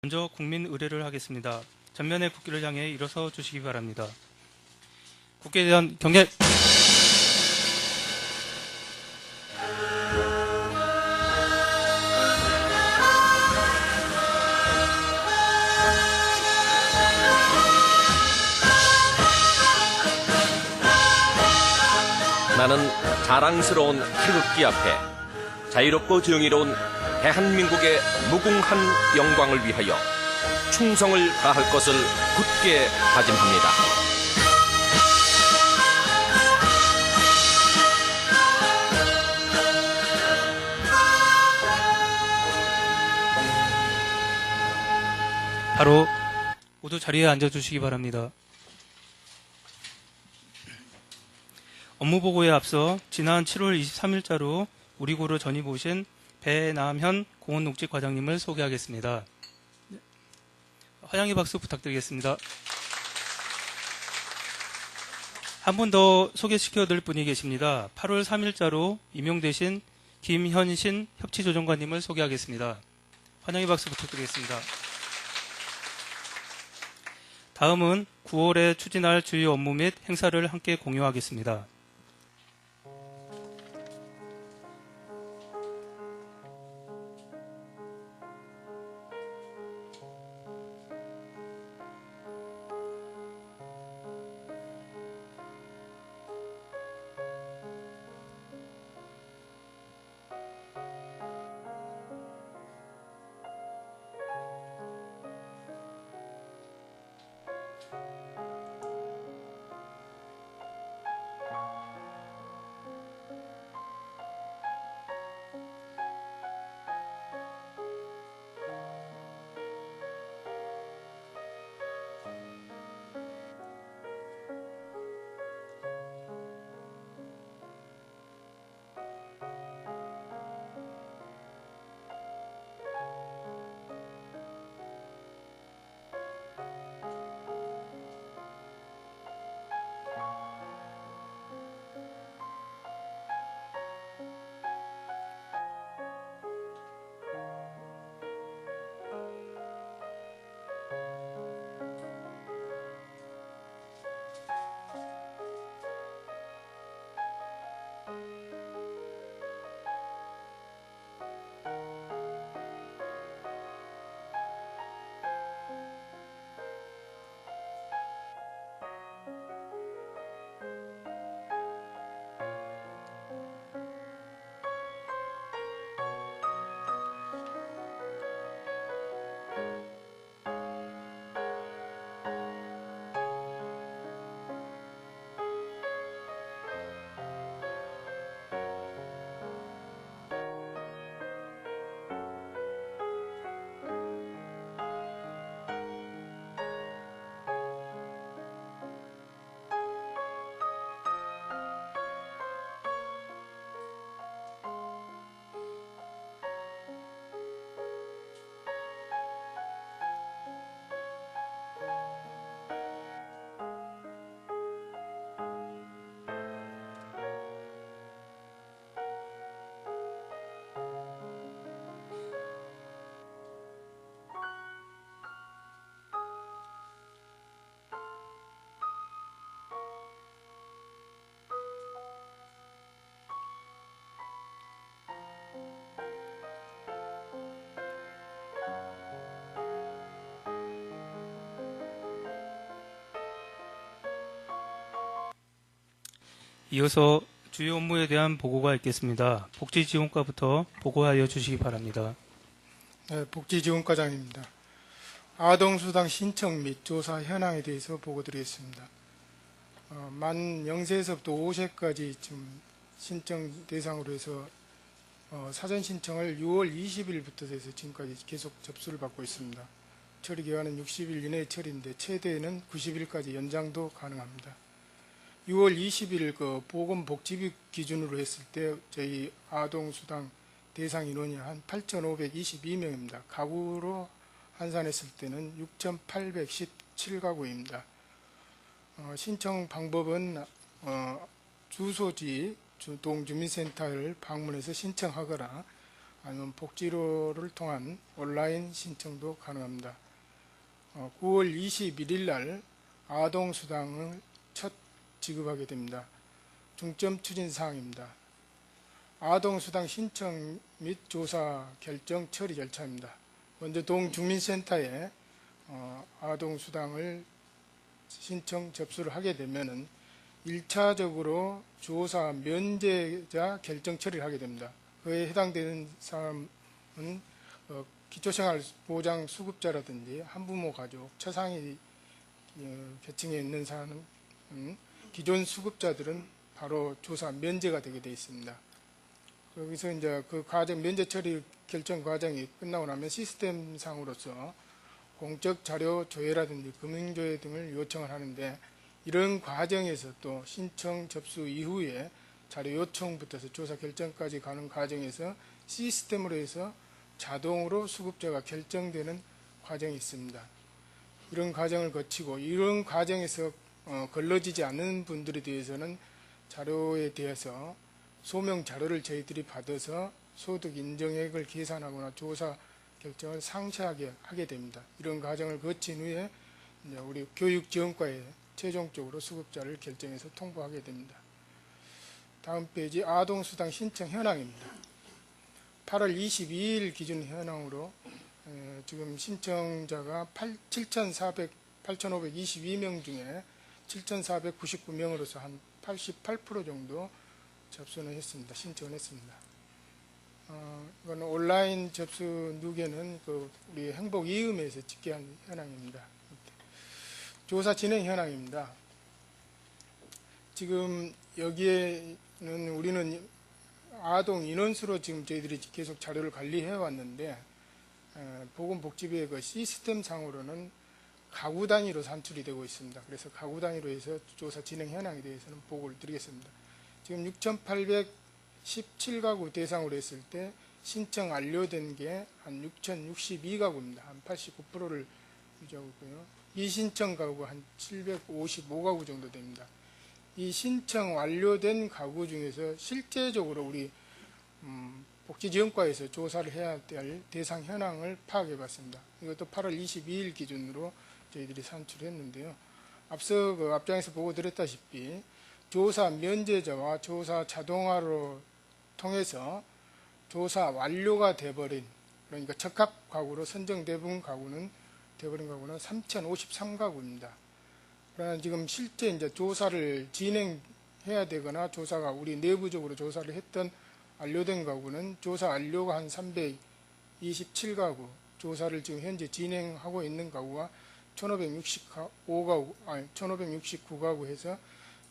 먼저 국민 의례를 하겠습니다. 전면의 국기를 향해 일어서 주시기 바랍니다. 국기에 대한 경례. 나는 자랑스러운 태극기 앞에 자유롭고 정의로운 대한민국의 무궁한 영광을 위하여 충성을 다할 것을 굳게 다짐합니다. 바로 모두 자리에 앉아주시기 바랍니다. 업무보고에 앞서 지난 7월 23일자로 우리 고로 전입 오신 배남현 공원농직과장님을 소개하겠습니다. 환영의 박수 부탁드리겠습니다. 한 분 더 소개시켜드릴 분이 계십니다. 8월 3일자로 임용되신 김현신 협치조정관님을 소개하겠습니다. 환영의 박수 부탁드리겠습니다. 다음은 9월에 추진할 주요 업무 및 행사를 함께 공유하겠습니다. 이어서 주요 업무에 대한 보고가 있겠습니다. 복지지원과부터 보고하여 주시기 바랍니다. 네, 복지지원과장입니다. 아동수당 신청 및 조사 현황에 대해서 보고드리겠습니다. 만 0세에서부터 5세까지 지금 신청 대상으로 해서 사전 신청을 6월 20일부터 해서 지금까지 계속 접수를 받고 있습니다. 처리 기간은 60일 이내 처리인데 최대는 90일까지 연장도 가능합니다. 6월 20일 그 보건복지부 기준으로 했을 때 저희 아동수당 대상 인원이 한 8,522명입니다. 가구로 환산했을 때는 6,817가구입니다. 신청 방법은 주소지 동주민센터를 방문해서 신청하거나 아니면 복지로를 통한 온라인 신청도 가능합니다. 9월 21일 날 아동수당을 첫 지급하게 됩니다. 중점 추진 사항입니다. 아동수당 신청 및 조사 결정 처리 절차입니다. 먼저 동주민센터에 아동수당을 신청 접수를 하게 되면은 1차적으로 조사 면제자 결정 처리를 하게 됩니다. 그에 해당되는 사람은 기초생활보장 수급자라든지 한부모 가족, 처상위 계층에 있는 사람은 기존 수급자들은 바로 조사 면제가 되게 되어 있습니다. 여기서 이제 그 과정 면제 처리 결정 과정이 끝나고 나면 시스템상으로서 공적 자료 조회라든지 금융 조회 등을 요청을 하는데, 이런 과정에서 또 신청 접수 이후에 자료 요청부터 조사 결정까지 가는 과정에서 시스템으로 해서 자동으로 수급자가 결정되는 과정이 있습니다. 이런 과정을 거치고 이런 과정에서 걸러지지 않는 분들에 대해서는 자료에 대해서 소명 자료를 저희들이 받아서 소득 인정액을 계산하거나 조사 결정을 상세하게 하게 됩니다. 이런 과정을 거친 후에 이제 우리 교육지원과에 최종적으로 수급자를 결정해서 통보하게 됩니다. 다음 페이지 아동수당 신청 현황입니다. 8월 22일 기준 현황으로 지금 신청자가 8,522명 중에 7,499명으로서 한 88% 정도 접수는 했습니다. 신청을 했습니다. 이건 온라인 접수 누계는 우리 행복 이음에서 집계한 현황입니다. 조사 진행 현황입니다. 지금 여기에는 우리는 아동 인원수로 지금 저희들이 계속 자료를 관리해 왔는데, 보건복지부의 그 시스템 상으로는 가구 단위로 산출이 되고 있습니다. 그래서 가구 단위로 해서 조사 진행 현황에 대해서는 보고를 드리겠습니다. 지금 6,817가구 대상으로 했을 때 신청 완료된 게 한 6,062가구입니다. 한 89%를 유지하고 있고요. 미신청 가구가 한 755가구 정도 됩니다. 이 신청 완료된 가구 중에서 실제적으로 우리 복지지원과에서 조사를 해야 될 대상 현황을 파악해 봤습니다. 이것도 8월 22일 기준으로 저희들이 산출했는데요. 앞서 앞장에서 보고 드렸다시피 조사 면제자와 조사 자동화로 통해서 조사 완료가 돼버린, 그러니까 적합 가구로 선정된 가구는 3,053가구입니다. 그러나 지금 실제 이제 조사를 진행해야 되거나 조사가 우리 내부적으로 조사를 했던 완료된 가구는 조사 완료가 한 327가구, 조사를 지금 현재 진행하고 있는 가구가 1,569가구 해서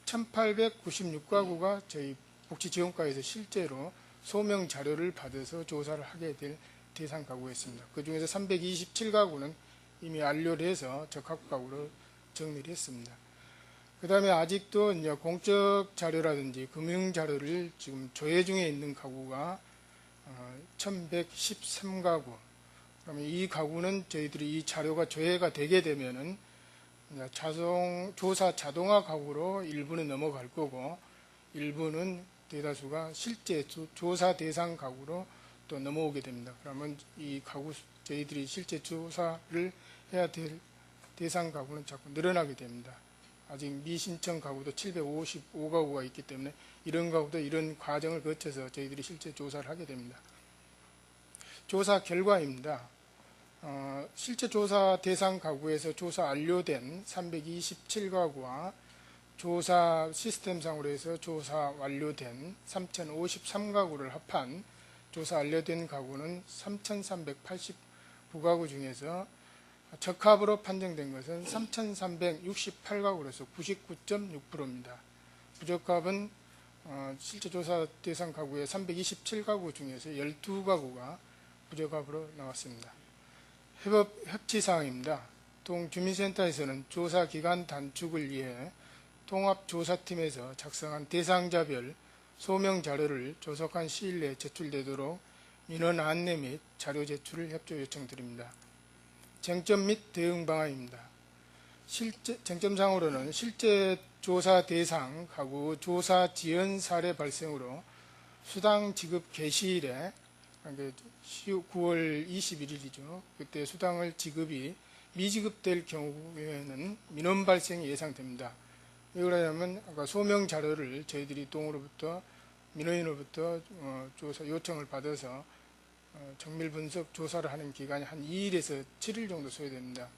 1,896가구가 저희 복지지원과에서 실제로 소명 자료를 받아서 조사를 하게 될 대상 가구였습니다. 그 중에서 327가구는 이미 완료를 해서 적합가구로 정리를 했습니다. 그 다음에 아직도 이제 공적 자료라든지 금융 자료를 지금 조회 중에 있는 가구가 1,113가구. 그러면 이 가구는 저희들이 이 자료가 조회가 되게 되면은 조사 자동화 가구로 일부는 넘어갈 거고, 일부는 대다수가 실제 조사 대상 가구로 또 넘어오게 됩니다. 그러면 이 가구 저희들이 실제 조사를 해야 될 대상 가구는 자꾸 늘어나게 됩니다. 아직 미신청 가구도 755가구가 있기 때문에 이런 가구도 이런 과정을 거쳐서 저희들이 실제 조사를 하게 됩니다. 조사 결과입니다. 실제 조사 대상 가구에서 조사 완료된 327가구와 조사 시스템상으로 해서 조사 완료된 3,053가구를 합한 조사 완료된 가구는 3,389가구 중에서 적합으로 판정된 것은 3,368가구로서 99.6%입니다. 부적합은 실제 조사 대상 가구의 327가구 중에서 12가구가 부적합으로 나왔습니다. 협치사항입니다. 동주민센터에서는 조사기간 단축을 위해 통합조사팀에서 작성한 대상자별 소명자료를 조속한 시일 내에 제출되도록 민원 안내 및 자료 제출을 협조 요청드립니다. 쟁점 및 대응 방안입니다. 쟁점상으로는 실제 조사 대상 가구 조사 지연 사례 발생으로 수당 지급 개시일에 그러니까 9월 21일이죠. 그때 수당을 미지급될 경우에는 민원 발생이 예상됩니다. 왜 그러냐면 아까 소명 자료를 저희들이 동으로부터 민원인으로부터 조사 요청을 받아서 정밀 분석 조사를 하는 기간이 한 2일에서 7일 정도 소요됩니다.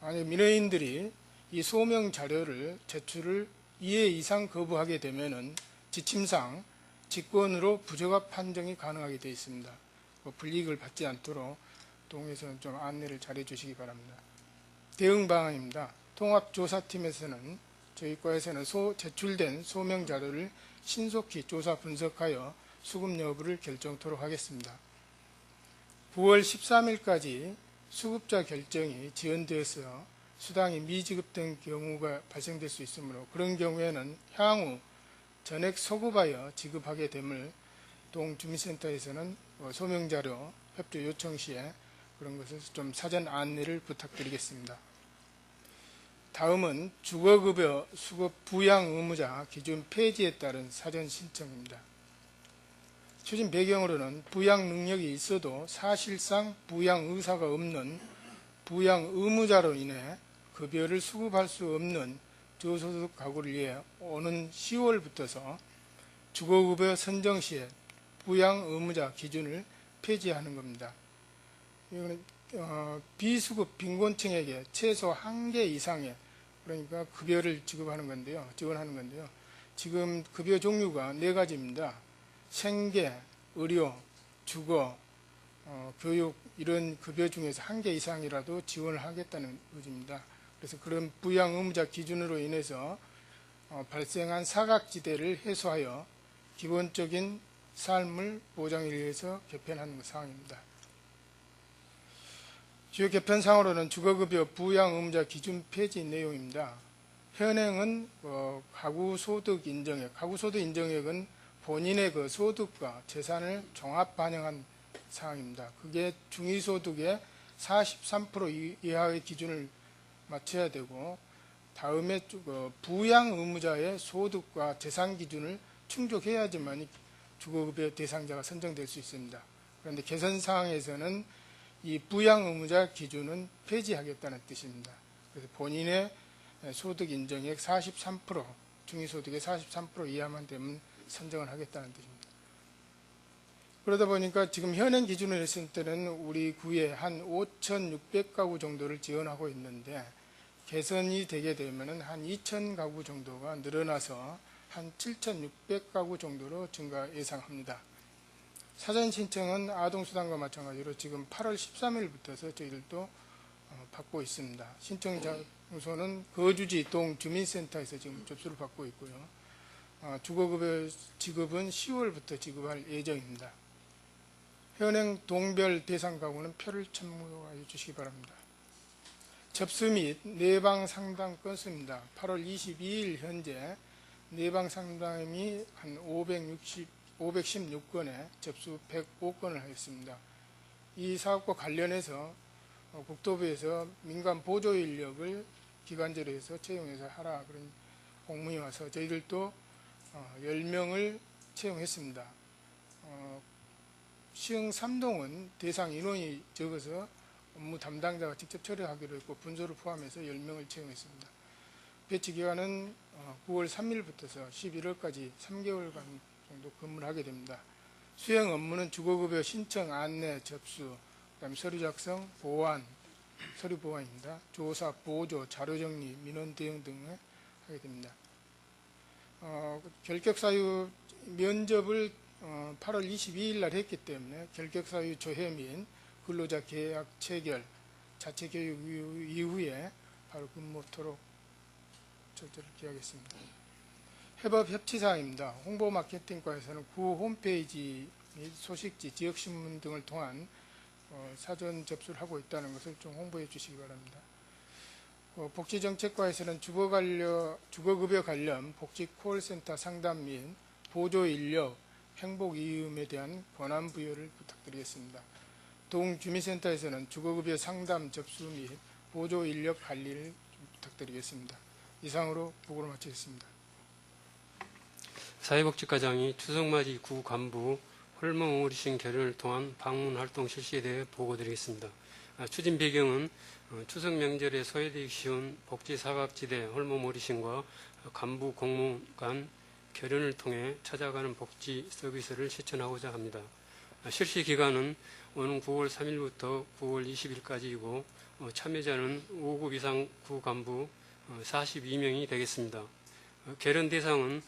만약 민원인들이 이 소명 자료를 제출을 2회 이상 거부하게 되면은 지침상 직권으로 부적합 판정이 가능하게 되어 있습니다. 불이익을 받지 않도록 동에서는 좀 안내를 잘해 주시기 바랍니다. 대응 방안입니다. 통합조사팀에서는 저희 과에서는 제출된 소명 자료를 신속히 조사 분석하여 수급 여부를 결정토록 하겠습니다. 9월 13일까지 수급자 결정이 지연되어서 수당이 미지급된 경우가 발생될 수 있으므로 그런 경우에는 향후 전액 소급하여 지급하게 됨을 동주민센터에서는 소명자료 협조 요청 시에 그런 것을 좀 사전 안내를 부탁드리겠습니다. 다음은 주거급여 수급 부양 의무자 기준 폐지에 따른 사전 신청입니다. 추진 배경으로는 부양 능력이 있어도 사실상 부양 의사가 없는 부양 의무자로 인해 급여를 수급할 수 없는 저소득 가구를 위해 오는 10월부터서 주거급여 선정 시에 부양 의무자 기준을 폐지하는 겁니다. 이거는 비수급 빈곤층에게 최소 1개 이상의 그러니까 급여를 지원하는 건데요. 지금 급여 종류가 4가지입니다. 생계, 의료, 주거, 교육 이런 급여 중에서 1개 이상이라도 지원을 하겠다는 의지입니다. 그래서 그런 부양 의무자 기준으로 인해서 발생한 사각지대를 해소하여 기본적인 삶을 보장하기 위해서 개편하는 사항입니다. 주요 개편사항으로는 주거급여 부양 의무자 기준 폐지 내용입니다. 현행은 가구소득 인정액은 본인의 그 소득과 재산을 종합 반영한 사항입니다. 그게 중위소득의 43% 이하의 기준을 맞춰야 되고 다음에 부양 의무자의 소득과 재산 기준을 충족해야지만 주거급여 대상자가 선정될 수 있습니다. 그런데 개선 사항에서는 이 부양 의무자 기준은 폐지하겠다는 뜻입니다. 그래서 본인의 소득 인정액 43%, 중위소득의 43% 이하만 되면 선정을 하겠다는 뜻입니다. 그러다 보니까 지금 현행 기준으로 했을 때는 우리 구에 한 5,600가구 정도를 지원하고 있는데 개선이 되게 되면 한 2,000가구 정도가 늘어나서 한 7,600가구 정도로 증가 예상합니다. 사전 신청은 아동수당과 마찬가지로 지금 8월 13일부터 저희들도 받고 있습니다. 신청 장소는 거주지 동주민센터에서 지금 접수를 받고 있고요. 주거급여 지급은 10월부터 지급할 예정입니다. 현행 동별 대상 가구는 표를 참고해 주시기 바랍니다. 접수 및 내방 상담 건수입니다. 8월 22일 현재 내방 상담이 한 516건에 접수 105건을 하였습니다. 이 사업과 관련해서 국토부에서 민간 보조 인력을 기간제로 해서 채용해서 하라 그런 공문이 와서 저희들도 10명을 채용했습니다. 시흥 3동은 대상 인원이 적어서 업무 담당자가 직접 처리하기로 했고 분소를 포함해서 10명을 채용했습니다. 배치 기간은 9월 3일부터 11월까지 3개월간 정도 근무를 하게 됩니다. 수행 업무는 주거급여 신청, 안내, 접수, 그다음에 서류 작성, 보완, 서류 보완입니다. 조사, 보조, 자료 정리, 민원 대응 등을 하게 됩니다. 결격사유 면접을 8월 22일 날 했기 때문에 결격사유 조회 및 근로자 계약 체결, 자체 교육 이후에 바로 근무토록 절차를 기하겠습니다. 협업 협치사항입니다. 홍보 마케팅과에서는 구 홈페이지 및 소식지, 지역신문 등을 통한 사전 접수를 하고 있다는 것을 좀 홍보해 주시기 바랍니다. 복지정책과에서는 주거급여 관련 복지 콜센터 상담 및 보조 인력, 행복 이음에 대한 권한 부여를 부탁드리겠습니다. 동주민센터에서는 주거급여 상담 접수 및 보조 인력 관리를 부탁드리겠습니다. 이상으로 보고를 마치겠습니다. 사회복지과장이 추석맞이 구 간부 홀몸 어르신 결연을 통한 방문 활동 실시에 대해 보고드리겠습니다. 추진 배경은 추석 명절에 소외되기 쉬운 복지 사각지대 홀몸 어르신과 간부 공무원 간 결연을 통해 찾아가는 복지 서비스를 실천하고자 합니다. 실시 기간은 오는 9월 3일부터 9월 20일까지이고 참여자는 5급 이상 구간부 42명이 되겠습니다. 결연 대상은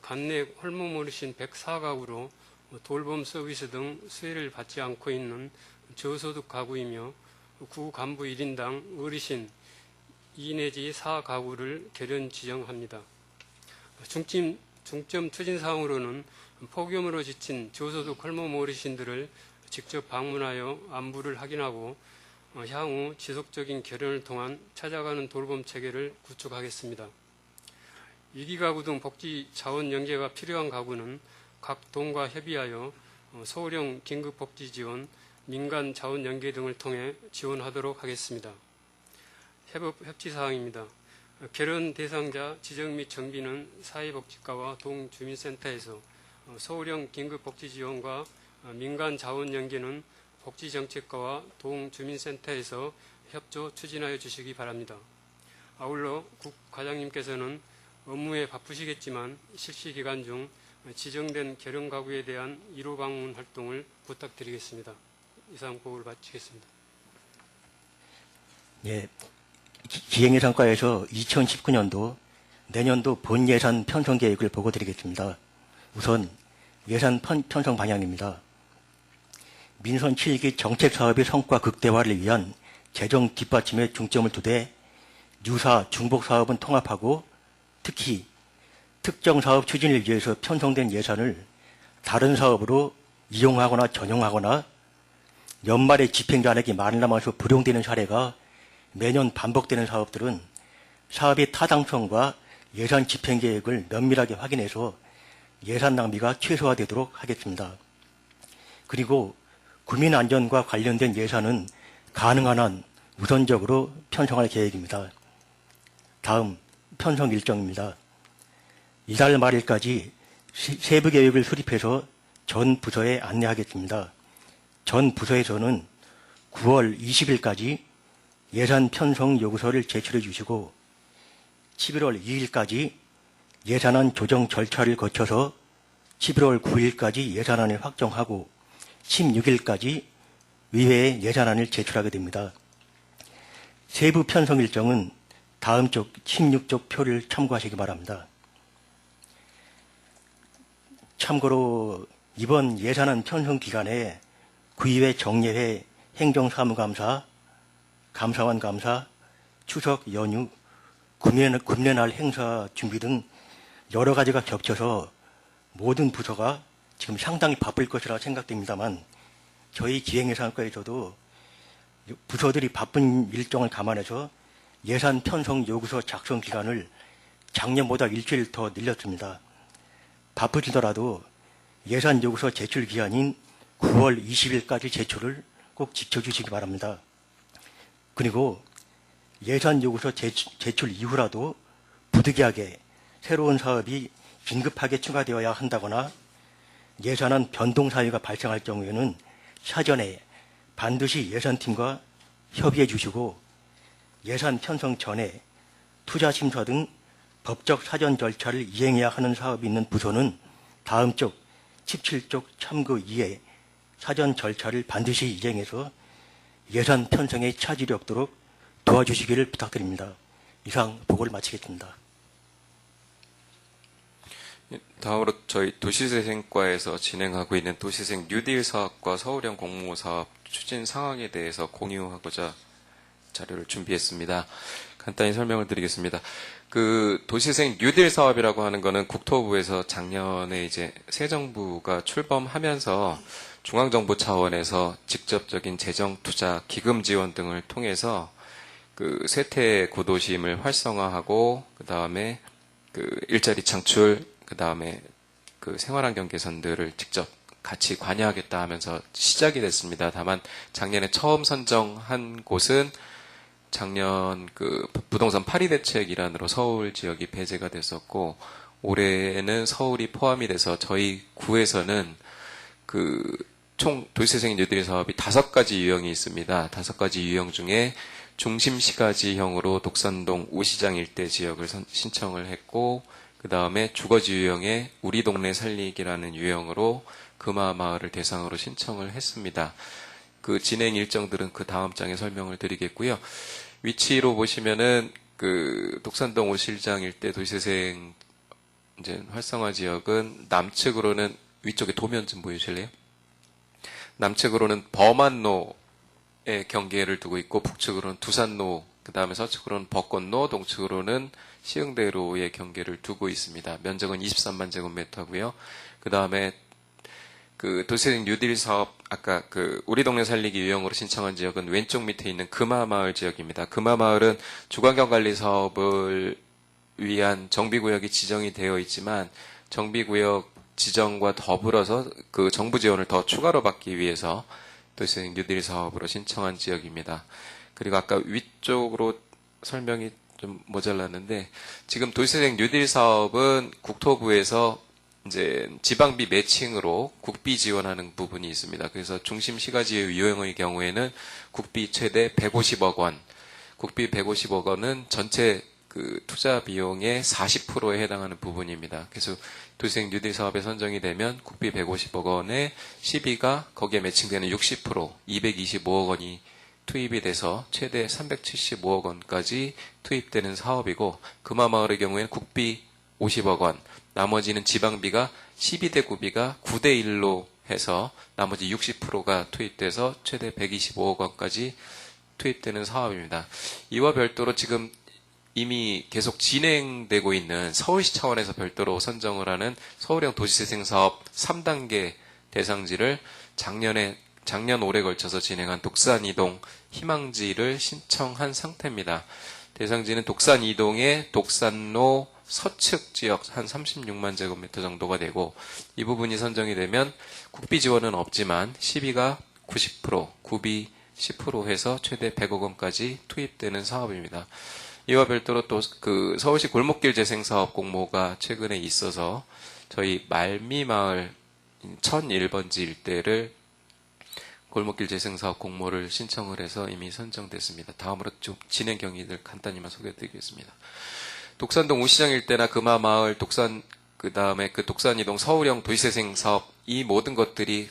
관내 홀몸 어르신 104가구로 돌봄 서비스 등 수혜를 받지 않고 있는 저소득 가구이며 구 간부 1인당 어르신 2 내지 4가구를 결연 지정합니다. 중점 추진 사항으로는 폭염으로 지친 저소득 홀몸 어르신들을 직접 방문하여 안부를 확인하고 향후 지속적인 결연을 통한 찾아가는 돌봄 체계를 구축하겠습니다. 위기 가구 등 복지 자원 연계가 필요한 가구는 각 동과 협의하여 서울형 긴급복지 지원, 민간 자원 연계 등을 통해 지원하도록 하겠습니다. 협치사항입니다. 결연 대상자 지정 및 정비는 사회복지과와 동주민센터에서, 서울형 긴급복지 지원과 민간 자원 연계는 복지정책과와 동주민센터에서 협조 추진하여 주시기 바랍니다. 아울러 국 과장님께서는 업무에 바쁘시겠지만 실시 기간 중 지정된 결연 가구에 대한 1호 방문 활동을 부탁드리겠습니다. 이상 보고를 마치겠습니다. 예, 기행예산과에서 2019년도 내년도 본예산 편성 계획을 보고드리겠습니다. 우선 예산 편성 방향입니다. 민선 7기 정책사업의 성과 극대화를 위한 재정 뒷받침에 중점을 두되 유사 중복 사업은 통합하고 특히 특정 사업 추진을 위해서 편성된 예산을 다른 사업으로 이용하거나 전용하거나 연말에 집행잔액이 많이 남아서 불용되는 사례가 매년 반복되는 사업들은 사업의 타당성과 예산 집행 계획을 면밀하게 확인해서 예산 낭비가 최소화되도록 하겠습니다. 그리고 국민 안전과 관련된 예산은 가능한 한 우선적으로 편성할 계획입니다. 다음 편성 일정입니다. 이달 말일까지 세부 계획을 수립해서 전 부서에 안내하겠습니다. 전 부서에서는 9월 20일까지 예산 편성 요구서를 제출해 주시고 11월 2일까지 예산안 조정 절차를 거쳐서 11월 9일까지 예산안을 확정하고 16일까지 의회에 예산안을 제출하게 됩니다. 세부 편성 일정은 다음 쪽 16쪽 표를 참고하시기 바랍니다. 참고로 이번 예산안 편성 기간에 구의회 정례회 행정사무감사, 감사원 감사, 추석 연휴, 금년날 행사 준비 등 여러 가지가 겹쳐서 모든 부서가 지금 상당히 바쁠 것이라 생각됩니다만 저희 기행예산과에서도 부서들이 바쁜 일정을 감안해서 예산 편성 요구서 작성 기간을 작년보다 일주일 더 늘렸습니다. 바쁘시더라도 예산 요구서 제출 기한인 9월 20일까지 제출을 꼭 지켜주시기 바랍니다. 그리고 예산 요구서 제출 이후라도 부득이하게 새로운 사업이 긴급하게 추가되어야 한다거나 예산안 변동 사유가 발생할 경우에는 사전에 반드시 예산팀과 협의해 주시고 예산 편성 전에 투자 심사 등 법적 사전 절차를 이행해야 하는 사업이 있는 부서는 다음 쪽 17쪽 참고 2에 사전 절차를 반드시 이행해서 예산 편성에 차질이 없도록 도와주시기를 부탁드립니다. 이상 보고를 마치겠습니다. 다음으로 저희 도시재생과에서 진행하고 있는 도시재생 뉴딜 사업과 서울형 공모 사업 추진 상황에 대해서 공유하고자 자료를 준비했습니다. 간단히 설명을 드리겠습니다. 그 도시재생 뉴딜 사업이라고 하는 거는 국토부에서 작년에 이제 새 정부가 출범하면서 중앙정부 차원에서 직접적인 재정 투자, 기금 지원 등을 통해서 그 쇠퇴 구도심을 활성화하고 그 다음에 그 일자리 창출, 그 다음에 그 생활환경 개선들을 직접 같이 관여하겠다 하면서 시작이 됐습니다. 다만 작년에 처음 선정한 곳은 작년 그 부동산 파리 대책 일환으로 서울 지역이 배제가 됐었고 올해는 서울이 포함이 돼서 저희 구에서는 총 도시재생 뉴딜 사업이 5가지 유형이 있습니다. 5가지 유형 중에 중심 시가지형으로 독산동 우시장 일대 지역을 신청을 했고, 그 다음에 주거지 유형의 우리 동네 살리기라는 유형으로 금화마을을 대상으로 신청을 했습니다. 그 진행 일정들은 그 다음 장에 설명을 드리겠고요. 위치로 보시면은 그 독산동 오실장 일대 도시재생 이제 활성화 지역은 남측으로는 위쪽에 도면 좀 보여주실래요? 남측으로는 범안로의 경계를 두고 있고, 북측으로는 두산로, 그 다음에 서측으로는 벚꽃로, 동측으로는 시흥대로의 경계를 두고 있습니다. 면적은 23만 제곱미터고요. 그 다음에 그 도시재생 뉴딜 사업, 아까 그 우리 동네 살리기 유형으로 신청한 지역은 왼쪽 밑에 있는 금화마을 지역입니다. 금화마을은 주관경관리 사업을 위한 정비구역이 지정이 되어 있지만, 정비구역 지정과 더불어서 그 정부 지원을 더 추가로 받기 위해서 도시재생 뉴딜 사업으로 신청한 지역입니다. 그리고 아까 위쪽으로 설명이 좀 모자랐는데, 지금 도시재생 뉴딜 사업은 국토부에서 이제 지방비 매칭으로 국비 지원하는 부분이 있습니다. 그래서 중심 시가지의 유형의 경우에는 국비 최대 150억 원, 국비 150억 원은 전체 그 투자 비용의 40%에 해당하는 부분입니다. 그래서 도시재생 뉴딜 사업에 선정이 되면 국비 150억 원에 시비가 거기에 매칭되는 60%, 225억 원이 투입이 돼서 최대 375억 원까지 투입되는 사업이고, 금화마을의 경우에는 국비 50억 원, 나머지는 지방비가 12대 9비가 9대 1로 해서 나머지 60%가 투입돼서 최대 125억 원까지 투입되는 사업입니다. 이와 별도로 지금 이미 계속 진행되고 있는 서울시 차원에서 별도로 선정을 하는 서울형 도시재생 사업 3단계 대상지를 작년 올해 걸쳐서 진행한 독산 이동 희망지를 신청한 상태입니다. 대상지는 독산 이동의 독산로 서측 지역 한 36만 제곱미터 정도가 되고, 이 부분이 선정이 되면 국비 지원은 없지만 시비가 90%, 구비 10% 해서 최대 100억 원까지 투입되는 사업입니다. 이와 별도로 또 그 서울시 골목길 재생 사업 공모가 최근에 있어서 저희 말미마을 1001번지 일대를 골목길 재생 사업 공모를 신청을 해서 이미 선정됐습니다. 다음으로 좀 진행 경위들 간단히만 소개해드리겠습니다. 독산동 우시장 일대나 금화마을, 그 다음에 그 독산이동 서울형 도시재생 사업, 이 모든 것들이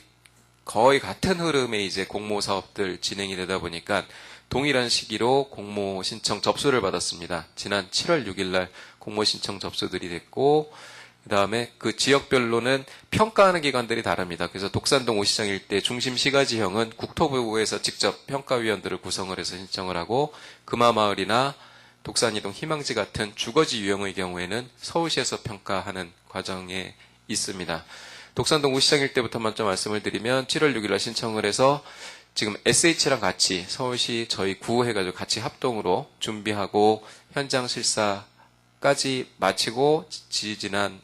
거의 같은 흐름의 이제 공모 사업들 진행이 되다 보니까 동일한 시기로 공모 신청 접수를 받았습니다. 지난 7월 6일 날 공모 신청 접수들이 됐고, 그 다음에 그 지역별로는 평가하는 기관들이 다릅니다. 그래서 독산동 오시장 일대 중심 시가지형은 국토부에서 직접 평가위원들을 구성을 해서 신청을 하고, 금화마을이나 독산이동 희망지 같은 주거지 유형의 경우에는 서울시에서 평가하는 과정에 있습니다. 독산동 우시장 일대부터 먼저 말씀을 드리면 7월 6일 날 신청을 해서 지금 SH랑 같이 서울시 저희 구 해가지고 같이 합동으로 준비하고 현장 실사까지 마치고 지난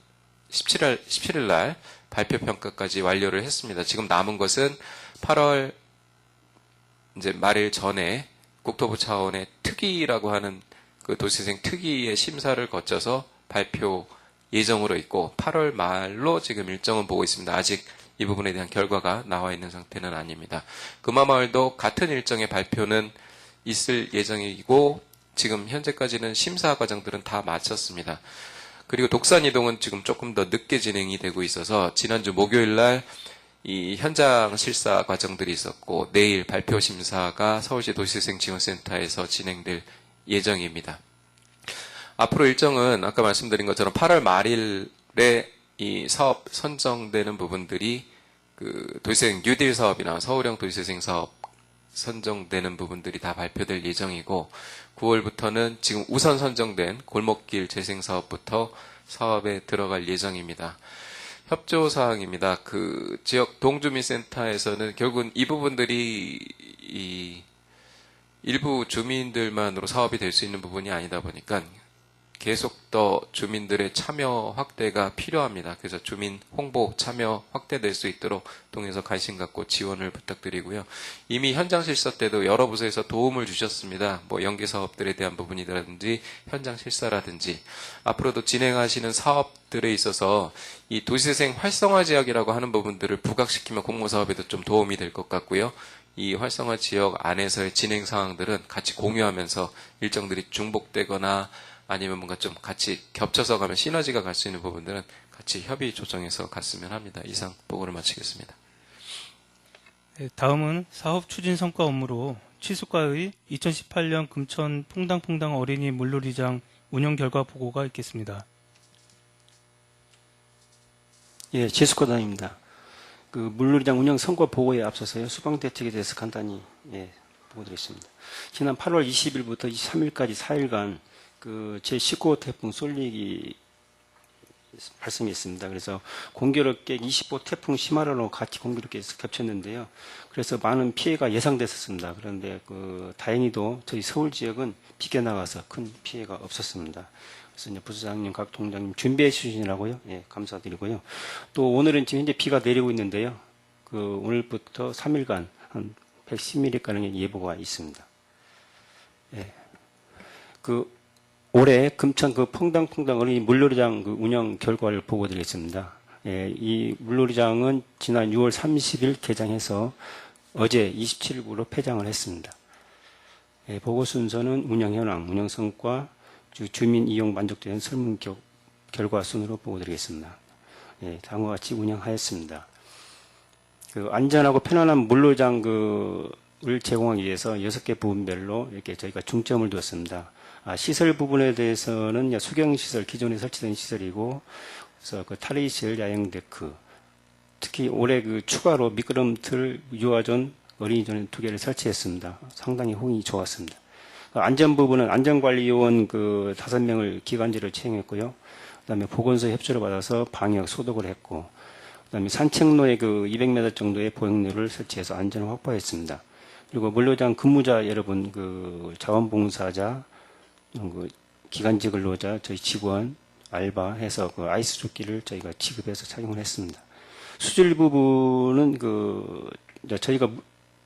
17일 날 발표 평가까지 완료를 했습니다. 지금 남은 것은 8월 이제 말일 전에 국토부 차원의 특위라고 하는 그 도시재생 특위의 심사를 거쳐서 발표 예정으로 있고, 8월 말로 지금 일정은 보고 있습니다. 아직 이 부분에 대한 결과가 나와 있는 상태는 아닙니다. 금화마을도 같은 일정의 발표는 있을 예정이고, 지금 현재까지는 심사 과정들은 다 마쳤습니다. 그리고 독산이동은 지금 조금 더 늦게 진행이 되고 있어서 지난주 목요일 날 이 현장 실사 과정들이 있었고, 내일 발표 심사가 서울시 도시재생지원센터에서 진행될 예정입니다. 앞으로 일정은 아까 말씀드린 것처럼 8월 말일에 이 사업 선정되는 부분들이 그 도시재생 뉴딜 사업이나 서울형 도시재생 사업 선정되는 부분들이 다 발표될 예정이고, 9월부터는 지금 우선 선정된 골목길 재생 사업부터 사업에 들어갈 예정입니다. 협조사항입니다. 그 지역 동주민센터에서는 결국은 이 부분들이 일부 주민들만으로 사업이 될 수 있는 부분이 아니다 보니까 계속 더 주민들의 참여 확대가 필요합니다. 그래서 주민 홍보 참여 확대될 수 있도록 동에서 관심 갖고 지원을 부탁드리고요. 이미 현장 실사 때도 여러 부서에서 도움을 주셨습니다. 뭐 연계 사업들에 대한 부분이라든지 현장 실사라든지 앞으로도 진행하시는 사업들에 있어서 이 도시재생 활성화 지역이라고 하는 부분들을 부각시키면 공모사업에도 좀 도움이 될 것 같고요. 이 활성화 지역 안에서의 진행 상황들은 같이 공유하면서 일정들이 중복되거나 아니면 뭔가 좀 같이 겹쳐서 가면 시너지가 갈 수 있는 부분들은 같이 협의 조정해서 갔으면 합니다. 이상 보고를 마치겠습니다. 네, 다음은 사업 추진 성과 업무로 취수과의 2018년 금천 퐁당퐁당 어린이 물놀이장 운영 결과 보고가 있겠습니다. 예, 제수과장입니다. 그 물놀이장 운영 성과 보고에 앞서서요, 수방 대책에 대해서 간단히 보고드리겠습니다. 지난 8월 20일부터 23일까지 4일간 그 제19호 태풍 쏠릭이 발생했습니다. 그래서 공교롭게 25 태풍 시마라로 같이 공교롭게 겹쳤는데요. 그래서 많은 피해가 예상됐었습니다. 그런데 그 다행히도 저희 서울 지역은 비껴나가서 큰 피해가 없었습니다. 그래서 이제 부서장님, 각 동장님 준비해 주시느라고요. 예, 감사드리고요. 또 오늘은 지금 현재 비가 내리고 있는데요. 그 오늘부터 3일간 한 110mm 가량의 예보가 있습니다. 예. 그 올해 금천 그 퐁당퐁당 어린이 물놀이장 그 운영 결과를 보고드리겠습니다. 예, 이 물놀이장은 지난 6월 30일 개장해서 어제 27일부로 폐장을 했습니다. 예, 보고 순서는 운영 현황, 운영 성과, 주민 이용 만족도에 설문 결과 순으로 보고드리겠습니다. 예, 다음과 같이 운영하였습니다. 그 안전하고 편안한 물놀이장 을 제공하기 위해서 6개 부분별로 이렇게 저희가 중점을 두었습니다. 시설 부분에 대해서는 수경시설, 기존에 설치된 시설이고, 그래서 그 탈의실, 야영데크, 특히 올해 그 추가로 미끄럼틀, 유아존, 어린이존 2개를 설치했습니다. 상당히 호응이 좋았습니다. 안전 부분은 안전관리요원 그 5명을 기간제로 채용했고요. 그 다음에 보건소 협조를 받아서 방역, 소독을 했고, 그 다음에 산책로에 그 200m 정도의 보행로를 설치해서 안전을 확보했습니다. 그리고 물놀이장 근무자 여러분, 그 자원봉사자, 그 기간제 근로자, 저희 직원, 알바 해서 그 아이스 조끼를 저희가 지급해서 착용을 했습니다. 수질 부분은 저희가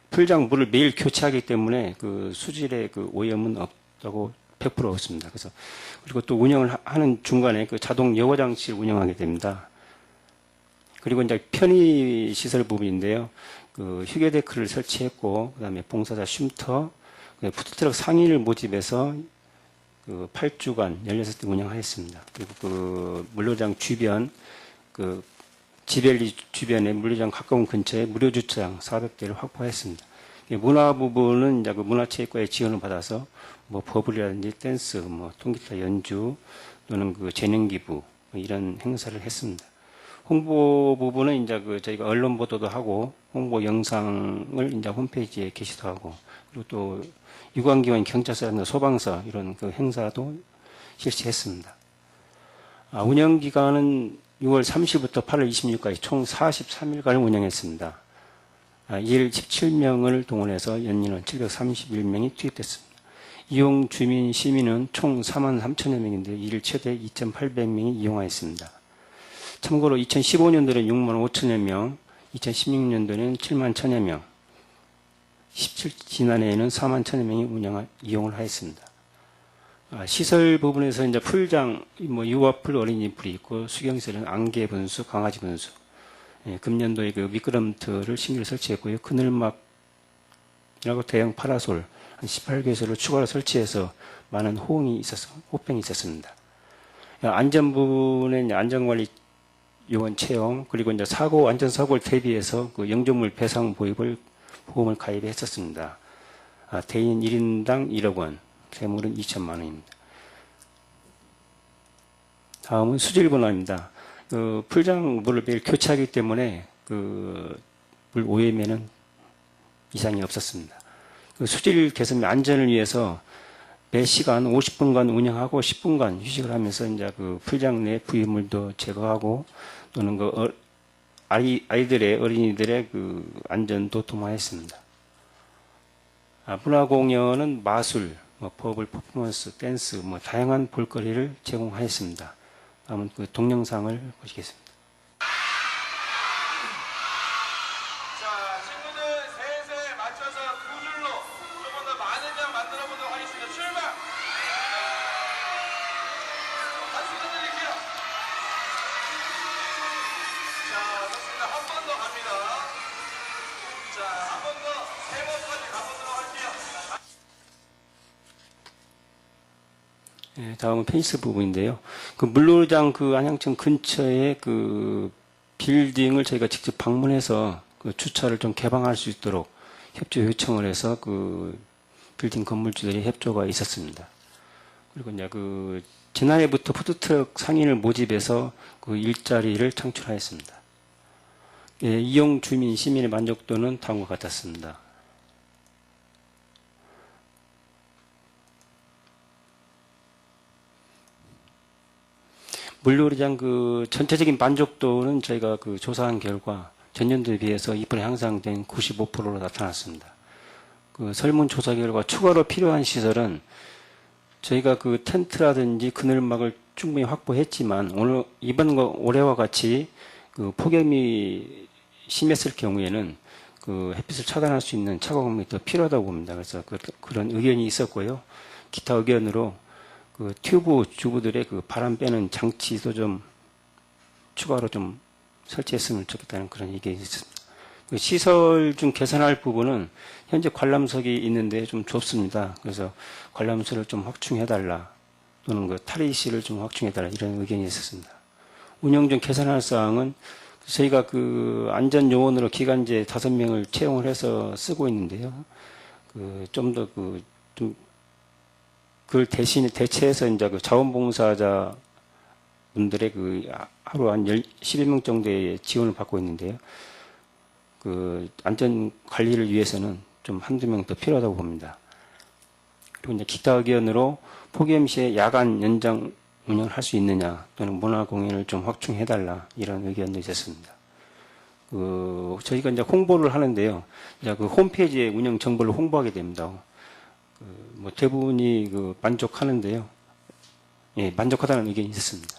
풀장 물을 매일 교체하기 때문에 그 수질의 그 오염은 없다고 100% 없습니다. 그래서 그리고 또 운영을 하는 중간에 그 자동 여과 장치를 운영하게 됩니다. 그리고 이제 편의 시설 부분인데요. 그 휴게데크를 설치했고, 그다음에 봉사자 쉼터, 푸드트럭 상인을 모집해서 그 8주간 16대 운영하였습니다. 그리고 그 물놀이장 주변, 그 지벨리 주변에 물놀이장 가까운 근처에 무료 주차장 400대를 확보했습니다. 문화 부분은 이제 그 문화체육과의 지원을 받아서 뭐 버블이라든지 댄스, 뭐 통기타 연주 또는 그 재능기부 이런 행사를 했습니다. 홍보 부분은 이제 그 저희가 언론 보도도 하고 홍보 영상을 이제 홈페이지에 게시도 하고, 그리고 또 유관기관, 경찰서나 소방서 이런 그 행사도 실시했습니다. 운영 기간은 6월 30일부터 8월 26일까지 총 43일간을 운영했습니다. 이일 17명을 동원해서 연인원 731명이 투입됐습니다. 이용 주민 시민은 총 43,000여 명인데 이를 최대 2,800명이 이용하였습니다. 참고로 2015년도에는 6만 5천여 명, 2016년도에는 7만 1천여 명, 지난해에는 4만 1천여 명이 이용을 하였습니다. 시설 부분에서 이제 풀장, 뭐 유아풀, 어린이풀이 있고, 수경시설은 안개 분수, 강아지 분수. 예, 금년도에 그 미끄럼틀을 신규로 설치했고요. 그늘막이라고 대형 파라솔 한 18개소를 추가로 설치해서 많은 호응이 호평이 있었습니다. 안전 부분에 이제 안전관리 요원 채용, 그리고 이제 안전사고를 대비해서 그 영조물 배상 보험을 가입했었습니다. 대인 1인당 1억 원, 세물은 2천만 원입니다. 다음은 수질 분화입니다. 그 풀장 물을 매일 교체하기 때문에 그 물 오염에는 이상이 없었습니다. 그 수질 개선 및 안전을 위해서 매 시간 50분간 운영하고 10분간 휴식을 하면서 이제 그 풀장 내 부유물도 제거하고 또는 그 어린이들의 그 안전도 도모했습니다. 문화공연은 마술, 버블 퍼포먼스, 댄스, 다양한 볼거리를 제공하였습니다. 다음은 그 동영상을 보시겠습니다. 자, 친구들 셋에 맞춰서 두 줄로 조금 더 많은 양 만들어 보도록 하겠습니다. 출발! 박수 드릴게요. 자, 좋습니다. 한 번 더 갑니다. 자, 한 번 더, 세 번까지 가보도록 할게요. 예, 다음은 페이스 부분인데요. 그 물놀이장 그 안양청 근처에 그 빌딩을 저희가 직접 방문해서 그 주차를 좀 개방할 수 있도록 협조 요청을 해서 그 빌딩 건물주들의 협조가 있었습니다. 그리고 이제 그 지난해부터 푸드트럭 상인을 모집해서 그 일자리를 창출하였습니다. 예, 이용 주민 시민의 만족도는 다음과 같았습니다. 물놀이장 그 전체적인 만족도는 저희가 그 조사한 결과 전년도에 비해서 2% 향상된 95%로 나타났습니다. 그 설문조사 결과 추가로 필요한 시설은 저희가 그 텐트라든지 그늘막을 충분히 확보했지만 올해와 같이 그 폭염이 심했을 경우에는 그 햇빛을 차단할 수 있는 차광막이 더 필요하다고 봅니다. 그래서 그런 의견이 있었고요. 기타 의견으로 그 튜브 주부들의 그 바람 빼는 장치도 좀 추가로 좀 설치했으면 좋겠다는 그런 의견이 있습니다. 그 시설 중 개선할 부분은 현재 관람석이 있는데 좀 좁습니다. 그래서 관람석을 좀 확충해달라 또는 그 탈의실을 좀 확충해달라 이런 의견이 있었습니다. 운영 중 개선할 사항은 저희가 그 안전 요원으로 기간제 5명을 채용을 해서 쓰고 있는데요. 그 좀 더 그걸 대체해서 이제 그 자원봉사자 분들의 그 하루 한 11명 정도의 지원을 받고 있는데요. 그 안전 관리를 위해서는 좀 한두 명 더 필요하다고 봅니다. 그리고 이제 기타 의견으로 폭염 시에 야간 연장 운영을 할 수 있느냐 또는 문화 공연을 좀 확충해달라 이런 의견도 있었습니다. 그 저희가 이제 홍보를 하는데요. 이제 그 홈페이지에 운영 정보를 홍보하게 됩니다. 뭐 대부분이 그 만족하는데요. 예, 만족하다는 의견이 있었습니다.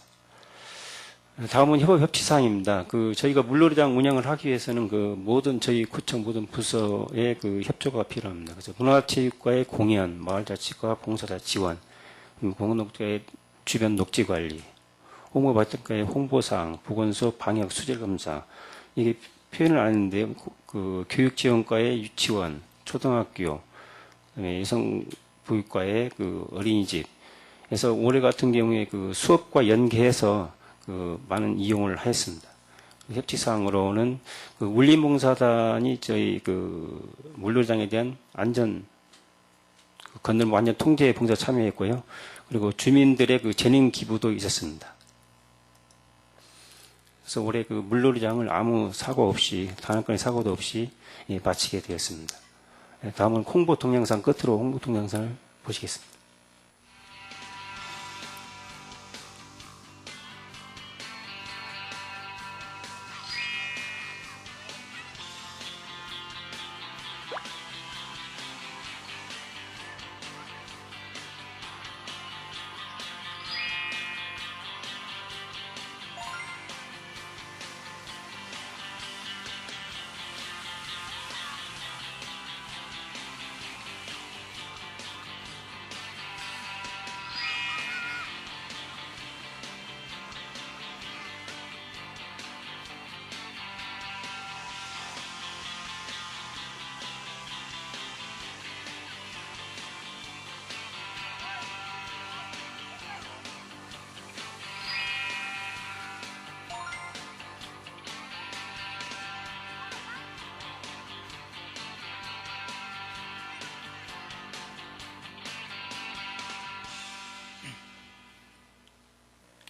다음은 협업 협치 사항입니다. 그 저희가 물놀이장 운영을 하기 위해서는 그 모든 저희 구청 모든 부서의 그 협조가 필요합니다. 그래서 문화체육과의 공연, 마을자치과 봉사자 지원, 공동체의 주변 녹지 관리, 홍보발전과의 홍보사항, 보건소 방역 수질 검사 이게 표현을 안 했는데요. 그 교육지원과의 유치원, 초등학교 여성보육과의 그 어린이집에서 올해 같은 경우에 그 수업과 연계해서 그 많은 이용을 하였습니다. 협치사항으로는 그 울림봉사단이 저희 그 물놀이장에 대한 안전 건널 완전 통제 봉사 참여했고요. 그리고 주민들의 그 재능 기부도 있었습니다. 그래서 올해 그 물놀이장을 아무 사고 없이 단 한 건의 사고도 없이 마치게 되었습니다. 다음은 홍보 동영상 끝으로 홍보 동영상을 보시겠습니다.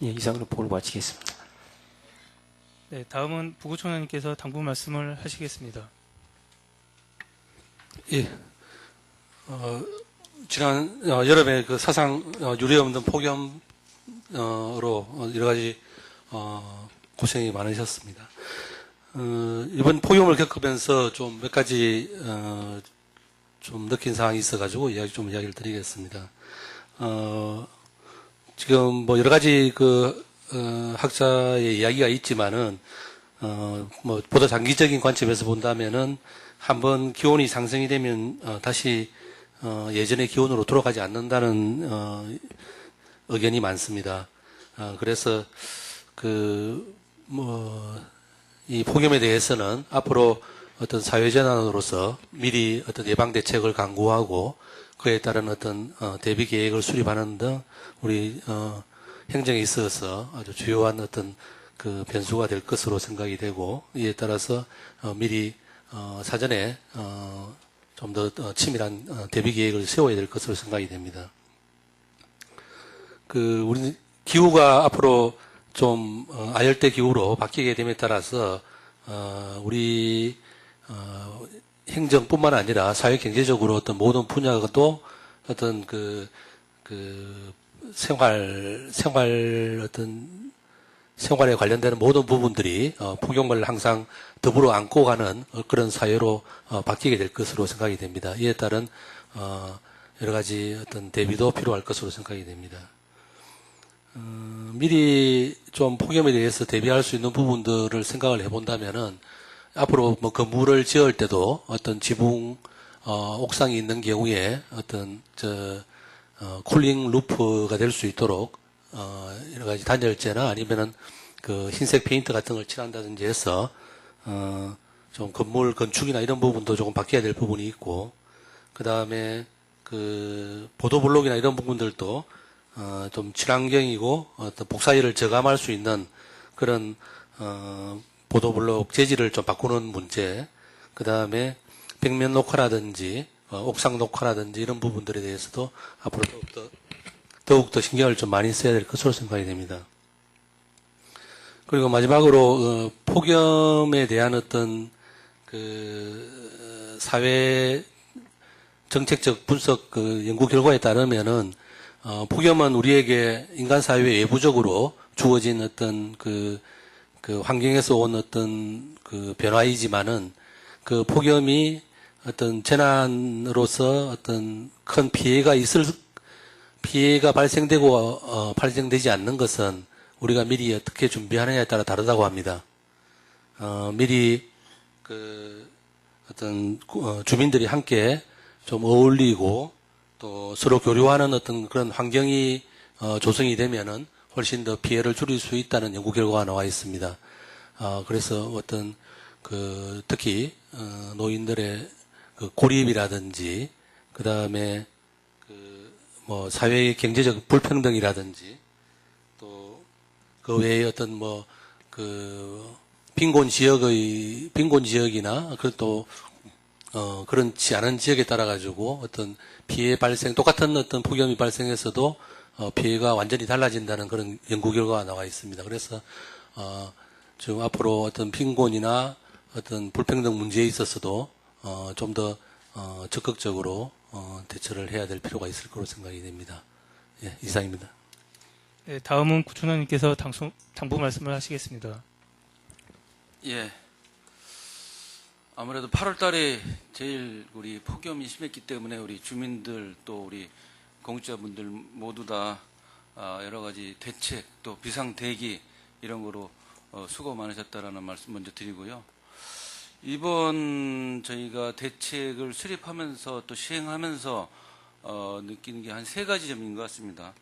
예, 이상으로 보고를 마치겠습니다. 네, 다음은 부구청장님께서 당부 말씀을 하시겠습니다. 예. 지난 여름에 그 사상 유례 없는 폭염으로 여러 가지 고생이 많으셨습니다. 이번 폭염을 겪으면서 좀 몇 가지 좀 느낀 사항이 있어가지고 이야기를 드리겠습니다. 지금 뭐 여러 가지 학자의 이야기가 있지만은, 뭐 보다 장기적인 관점에서 본다면은 한번 기온이 상승이 되면 다시 예전의 기온으로 돌아가지 않는다는 의견이 많습니다. 그래서 이 폭염에 대해서는 앞으로 어떤 사회재난으로서 미리 어떤 예방 대책을 강구하고 그에 따른 어떤 대비 계획을 수립하는 등 우리 행정에 있어서 아주 주요한 어떤 그 변수가 될 것으로 생각이 되고, 이에 따라서 미리 사전에 좀 더 치밀한 대비 계획을 세워야 될 것으로 생각이 됩니다. 우리 기후가 앞으로 좀 아열대 기후로 바뀌게 됨에 따라서 우리 행정뿐만 아니라 사회 경제적으로 어떤 모든 분야도 어떤 생활에 관련되는 모든 부분들이 폭염을 항상 더불어 안고 가는 그런 사회로 바뀌게 될 것으로 생각이 됩니다. 이에 따른 여러 가지 어떤 대비도 필요할 것으로 생각이 됩니다. 미리 좀 폭염에 대해서 대비할 수 있는 부분들을 생각을 해본다면은 앞으로 뭐 건물을 지을 때도 어떤 지붕 옥상이 있는 경우에 어떤 쿨링 루프가 될 수 있도록 여러 가지 단열재나 아니면은 그 흰색 페인트 같은 걸 칠한다든지 해서 좀 건물 건축이나 이런 부분도 조금 바뀌어야 될 부분이 있고, 그 다음에 그 보도블록이나 이런 부분들도 좀 친환경이고 어떤 복사율을 저감할 수 있는 그런 보도블록 재질을 좀 바꾸는 문제, 그 다음에 벽면 녹화라든지 옥상 녹화라든지 이런 부분들에 대해서도 앞으로 더욱더 신경을 좀 많이 써야 될 것으로 생각이 됩니다. 그리고 마지막으로 폭염에 대한 어떤 그 사회 정책적 분석 연구 결과에 따르면은 폭염은 우리에게 인간 사회에 외부적으로 주어진 어떤 그 환경에서 온 어떤 그 변화이지만은 그 폭염이 어떤 재난으로서 어떤 큰 피해가 발생되고 발생되지 않는 것은 우리가 미리 어떻게 준비하느냐에 따라 다르다고 합니다. 미리 어떤 주민들이 함께 좀 어울리고 또 서로 교류하는 어떤 그런 환경이 조성이 되면은 훨씬 더 피해를 줄일 수 있다는 연구 결과가 나와 있습니다. 그래서 어떤 특히 노인들의 고립이라든지 그 다음에 뭐 사회의 경제적 불평등이라든지 또 그 외에 어떤 빈곤 지역이나 또 그렇지 않은 지역에 따라 가지고 어떤 피해 발생, 똑같은 어떤 폭염이 발생해서도 피해가 완전히 달라진다는 그런 연구 결과가 나와 있습니다. 그래서 지금 앞으로 어떤 빈곤이나 어떤 불평등 문제에 있어서도 좀 더 적극적으로 대처를 해야 될 필요가 있을 거로 생각이 됩니다. 예, 이상입니다. 네, 다음은 구청장님께서 당부 말씀을 하시겠습니다. 예. 아무래도 8월 달에 제일 우리 폭염이 심했기 때문에 우리 주민들 또 우리 공직자분들 모두 다 여러 가지 대책 또 비상 대기 이런 거로 수고 많으셨다라는 말씀 먼저 드리고요. 이번 저희가 대책을 수립하면서 또 시행하면서 느끼는 게 한 3가지 점인 것 같습니다.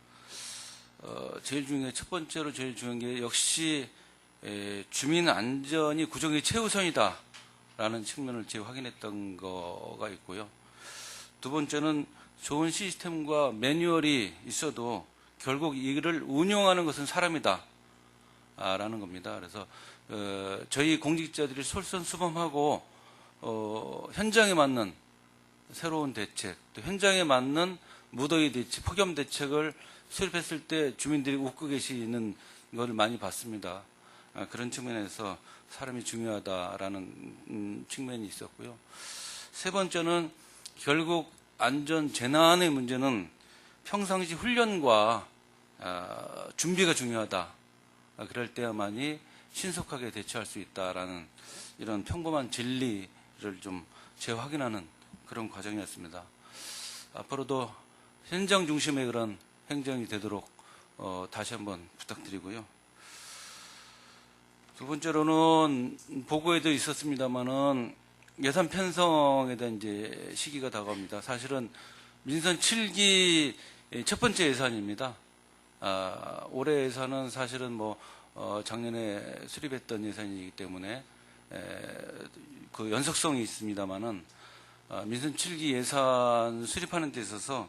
첫 번째로 제일 중요한 게 역시 주민 안전이 구정의 최우선이다 라는 측면을 확인했던 거가 있고요. 두 번째는 좋은 시스템과 매뉴얼이 있어도 결국 이를 운영하는 것은 사람이다 라는 겁니다. 그래서 저희 공직자들이 솔선수범하고 현장에 맞는 새로운 대책, 또 현장에 맞는 무더위 대책, 폭염 대책을 수립했을 때 주민들이 웃고 계시는 것을 많이 봤습니다. 그런 측면에서 사람이 중요하다라는 측면이 있었고요. 세 번째는 결국 안전 재난의 문제는 평상시 훈련과 준비가 중요하다. 그럴 때야만이 신속하게 대처할 수 있다라는 이런 평범한 진리를 좀 재확인하는 그런 과정이었습니다. 앞으로도 현장 중심의 그런 행정이 되도록 다시 한번 부탁드리고요. 두 번째로는 보고에도 있었습니다만은 예산 편성에 대한 이제 시기가 다가옵니다. 사실은 민선 7기 첫 번째 예산입니다. 올해 예산은 사실은 작년에 수립했던 예산이기 때문에 그 연속성이 있습니다만은 민선 7기 예산 수립하는 데 있어서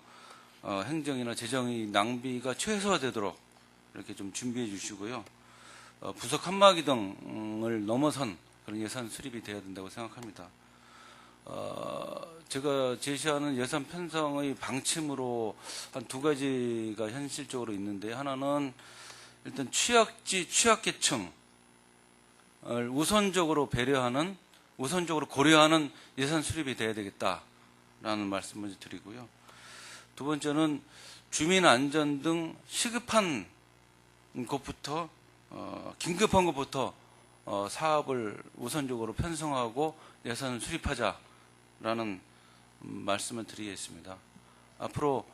행정이나 재정의 낭비가 최소화되도록 이렇게 좀 준비해 주시고요. 부서 칸막이 등을 넘어선 그런 예산 수립이 되어야 된다고 생각합니다. 제가 제시하는 예산 편성의 방침으로 한 두 가지가 현실적으로 있는데, 하나는 일단 취약지, 취약계층을 우선적으로 배려하는, 우선적으로 고려하는 예산 수립이 돼야 되겠다라는 말씀 먼저 드리고요. 두 번째는 주민 안전 등 시급한 것부터, 긴급한 것부터 사업을 우선적으로 편성하고 예산을 수립하자라는 말씀을 드리겠습니다. 앞으로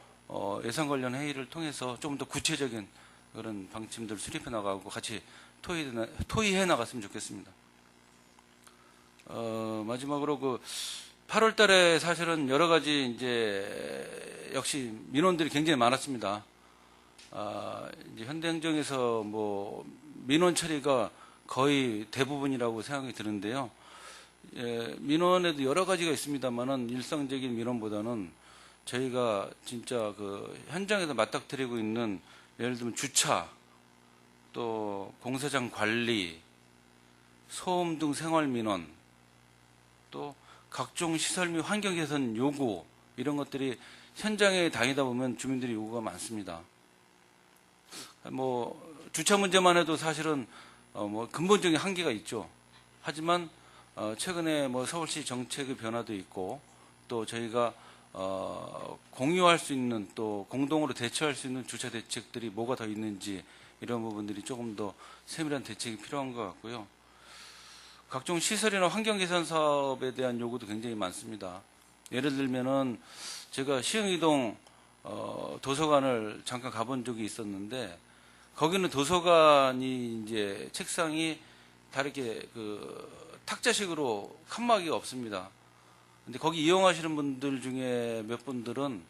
예산 관련 회의를 통해서 좀 더 구체적인 그런 방침들을 수립해 나가고 같이 토의해 나갔으면 좋겠습니다. 마지막으로 8월 달에 사실은 여러 가지 이제 역시 민원들이 굉장히 많았습니다. 이제 현대행정에서 민원 처리가 거의 대부분이라고 생각이 드는데요. 민원에도 여러 가지가 있습니다만은 일상적인 민원보다는 저희가 진짜 현장에서 맞닥뜨리고 있는, 예를 들면 주차, 또 공사장 관리, 소음 등 생활 민원, 또 각종 시설 및 환경 개선 요구, 이런 것들이 현장에 다니다 보면 주민들의 요구가 많습니다. 주차 문제만 해도 사실은 근본적인 한계가 있죠. 하지만 최근에 서울시 정책의 변화도 있고, 또 저희가 공유할 수 있는, 또 공동으로 대처할 수 있는 주차 대책들이 뭐가 더 있는지, 이런 부분들이 조금 더 세밀한 대책이 필요한 것 같고요. 각종 시설이나 환경 개선 사업에 대한 요구도 굉장히 많습니다. 예를 들면은 제가 시흥이동 도서관을 잠깐 가본 적이 있었는데, 거기는 도서관이 이제 책상이 다 이렇게 탁자식으로 칸막이가 없습니다. 근데 거기 이용하시는 분들 중에 몇 분들은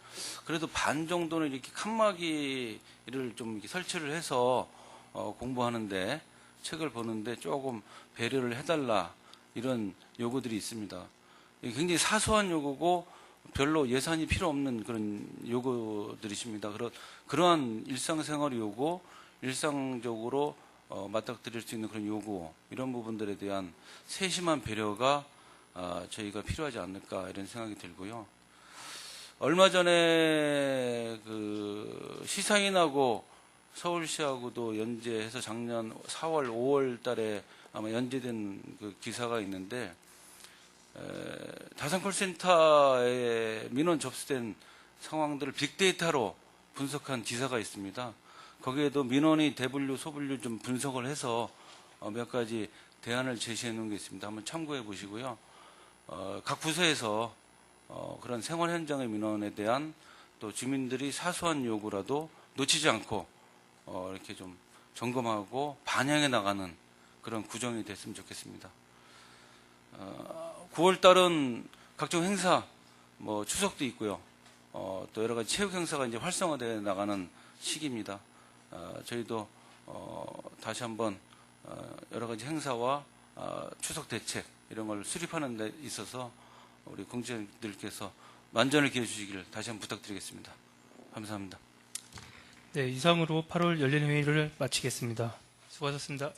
그래도 반 정도는 이렇게 칸막이를 좀 이렇게 설치를 해서 공부하는데, 책을 보는데 조금 배려를 해달라, 이런 요구들이 있습니다. 굉장히 사소한 요구고 별로 예산이 필요 없는 그런 요구들이십니다. 그러한 일상생활 요구, 일상적으로 맞닥뜨릴 수 있는 그런 요구, 이런 부분들에 대한 세심한 배려가 저희가 필요하지 않을까, 이런 생각이 들고요. 얼마 전에 시사인하고 서울시하고도 연재해서 작년 4월, 5월 달에 아마 연재된 기사가 있는데, 다산콜센터에 민원 접수된 상황들을 빅데이터로 분석한 기사가 있습니다. 거기에도 민원이 대분류, 소분류 좀 분석을 해서 몇 가지 대안을 제시해 놓은 게 있습니다. 한번 참고해 보시고요. 각 부서에서 그런 생활 현장의 민원에 대한, 또 주민들이 사소한 요구라도 놓치지 않고 이렇게 좀 점검하고 반영해 나가는 그런 구정이 됐으면 좋겠습니다. 9월 달은 각종 행사, 추석도 있고요. 또 여러 가지 체육 행사가 이제 활성화되어 나가는 시기입니다. 저희도 다시 한번 여러 가지 행사와 추석 대책, 이런 걸 수립하는 데 있어서 우리 공직자들께서 만전을 기해 주시기를 다시 한번 부탁드리겠습니다. 감사합니다. 네, 이상으로 8월 열린 회의를 마치겠습니다. 수고하셨습니다.